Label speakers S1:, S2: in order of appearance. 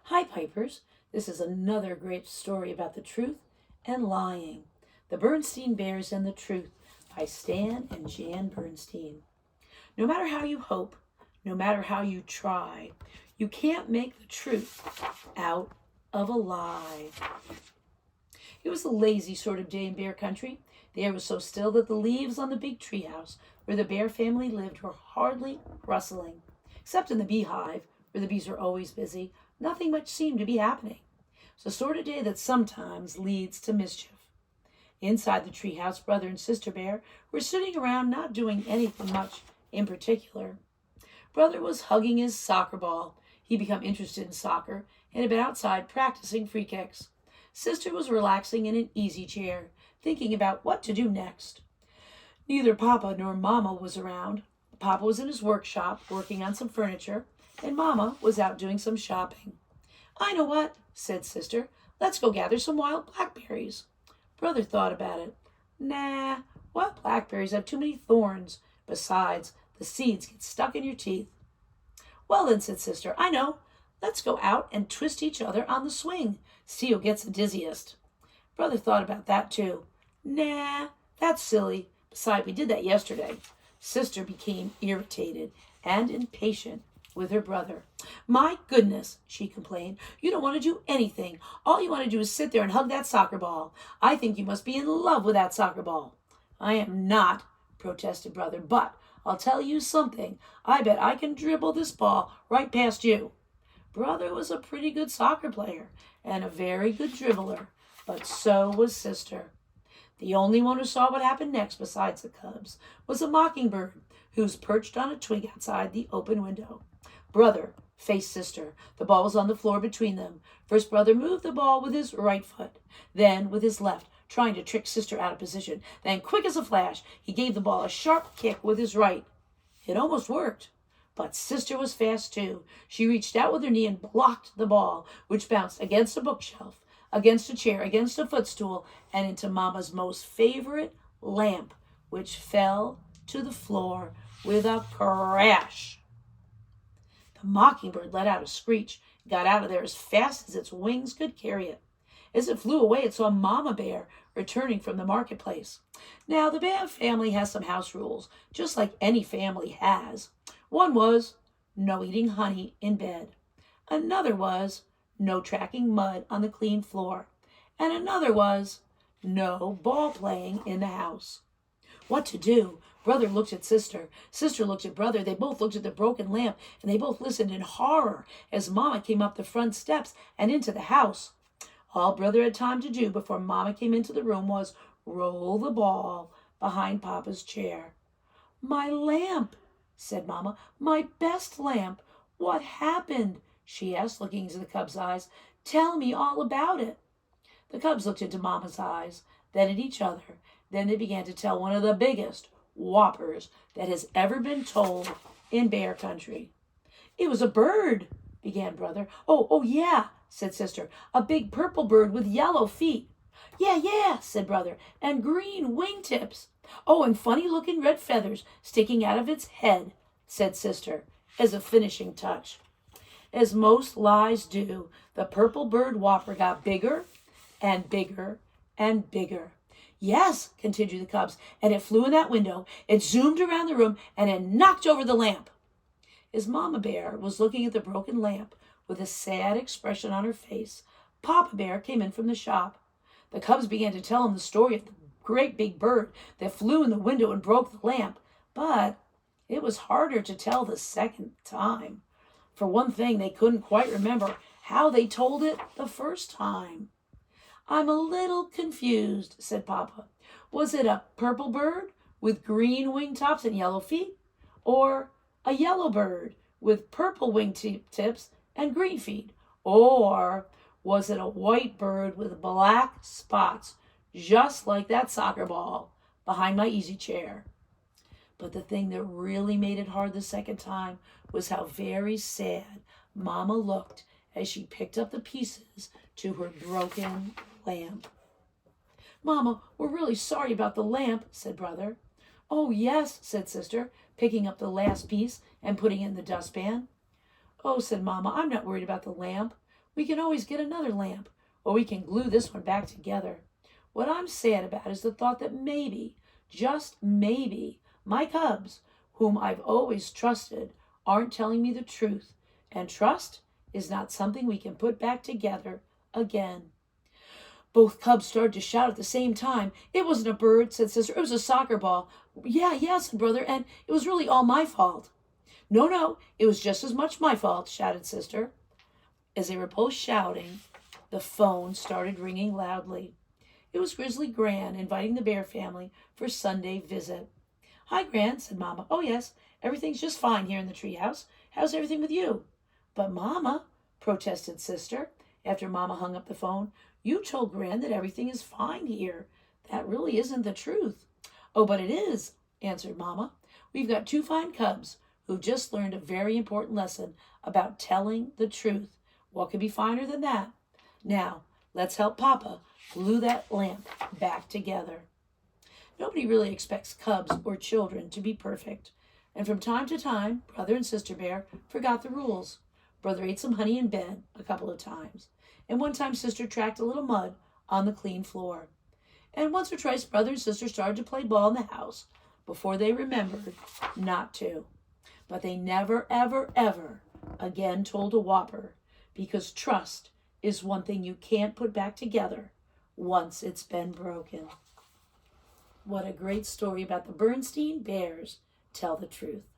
S1: Hi, Pipers. This is another great story about the truth and lying. The Berenstain Bears and the Truth by Stan and Jan Berenstain. No matter how you hope, no matter how you try, you can't make the truth out of a lie. It was a lazy sort of day in bear country. The air was so still that the leaves on the big treehouse where the bear family lived were hardly rustling. Except in the beehive, where the bees were always busy, nothing much seemed to be happening. It's the sort of day that sometimes leads to mischief. Inside the treehouse, brother and sister bear were sitting around not doing anything much in particular. Brother was hugging his soccer ball. He'd become interested in soccer and had been outside practicing free kicks. Sister was relaxing in an easy chair, thinking about what to do next. Neither Papa nor Mama was around. Papa was in his workshop working on some furniture, and Mama was out doing some shopping. "I know what," said Sister. "Let's go gather some wild blackberries." Brother thought about it. "Nah, wild blackberries have too many thorns. Besides, the seeds get stuck in your teeth." "Well then," said Sister, "I know. Let's go out and twist each other on the swing. See who gets the dizziest." Brother thought about that too. "Nah, that's silly. Besides, we did that yesterday." Sister became irritated and impatient with her brother. "My goodness," she complained. "You don't want to do anything. All you want to do is sit there and hug that soccer ball. I think you must be in love with that soccer ball." "I am not," protested brother, "but I'll tell you something. I bet I can dribble this ball right past you." Brother was a pretty good soccer player and a very good dribbler, but so was Sister. The only one who saw what happened next besides the cubs was a mockingbird who was perched on a twig outside the open window. Brother faced Sister. The ball was on the floor between them. First, brother moved the ball with his right foot, then with his left, trying to trick Sister out of position. Then, quick as a flash, he gave the ball a sharp kick with his right. It almost worked. But Sister was fast too. She reached out with her knee and blocked the ball, which bounced against a bookshelf, against a chair, against a footstool, and into Mama's most favorite lamp, which fell to the floor with a crash. The mockingbird let out a screech and got out of there as fast as its wings could carry it. As it flew away, it saw Mama Bear returning from the marketplace. Now, the bear family has some house rules, just like any family has. One was no eating honey in bed. Another was no tracking mud on the clean floor. And another was no ball playing in the house. What to do? Brother looked at Sister. Sister looked at brother. They both looked at the broken lamp, and they both listened in horror as Mama came up the front steps and into the house. All brother had time to do before Mama came into the room was roll the ball behind Papa's chair. "My lamp," said Mama. "My best lamp. What happened?" she asked, looking into the cub's eyes. "Tell me all about it." The cubs looked into Mama's eyes, then at each other. Then they began to tell one of the biggest whoppers that has ever been told in bear country. "It was a bird," began brother. Oh, yeah," said Sister. "A big purple bird with yellow feet." Yeah," said brother. "And green wingtips." "Oh, and funny-looking red feathers sticking out of its head," said Sister, as a finishing touch. As most lies do, the purple bird whopper got bigger and bigger and bigger. "Yes," continued the cubs, "and it flew in that window, it zoomed around the room, and it knocked over the lamp." As Mama Bear was looking at the broken lamp with a sad expression on her face, Papa Bear came in from the shop. The cubs began to tell him the story of the great big bird that flew in the window and broke the lamp, but it was harder to tell the second time. For one thing, they couldn't quite remember how they told it the first time. "I'm a little confused," said Papa. "Was it a purple bird with green wingtips and yellow feet? Or a yellow bird with purple wingtips and green feet? Or was it a white bird with black spots, just like that soccer ball behind my easy chair?" But the thing that really made it hard the second time was how very sad Mama looked as she picked up the pieces to her broken lamp. "Mama, we're really sorry about the lamp," said brother. "Oh, yes," said Sister, picking up the last piece and putting it in the dustpan. "Oh," said Mama, "I'm not worried about the lamp. We can always get another lamp, or we can glue this one back together. What I'm sad about is the thought that maybe, just maybe, my cubs, whom I've always trusted, aren't telling me the truth. And trust is not something we can put back together again." Both cubs started to shout at the same time. "It wasn't a bird," said sister. "It was a soccer ball." Yeah, said brother, "and it was really all my fault." No, it was just as much my fault," shouted sister. As they were both shouting, the phone started ringing loudly. It was Grizzly Gran inviting the Bear family for a Sunday visit. "Hi, Gran," said Mama. "Oh, yes, everything's just fine here in the treehouse. How's everything with you?" "But, Mama," protested sister, after Mama hung up the phone, "you told Gran that everything is fine here. That really isn't the truth." "Oh, but it is," answered Mama. "We've got two fine cubs who've just learned a very important lesson about telling the truth. What could be finer than that? Now, let's help Papa glue that lamp back together." Nobody really expects cubs or children to be perfect. And from time to time, Brother and Sister Bear forgot the rules. Brother ate some honey in bed a couple of times. And one time Sister tracked a little mud on the clean floor. And once or twice Brother and Sister started to play ball in the house before they remembered not to. But they never, ever, ever again told a whopper, because trust is one thing you can't put back together once it's been broken. What a great story about the Berenstain Bears tell the truth.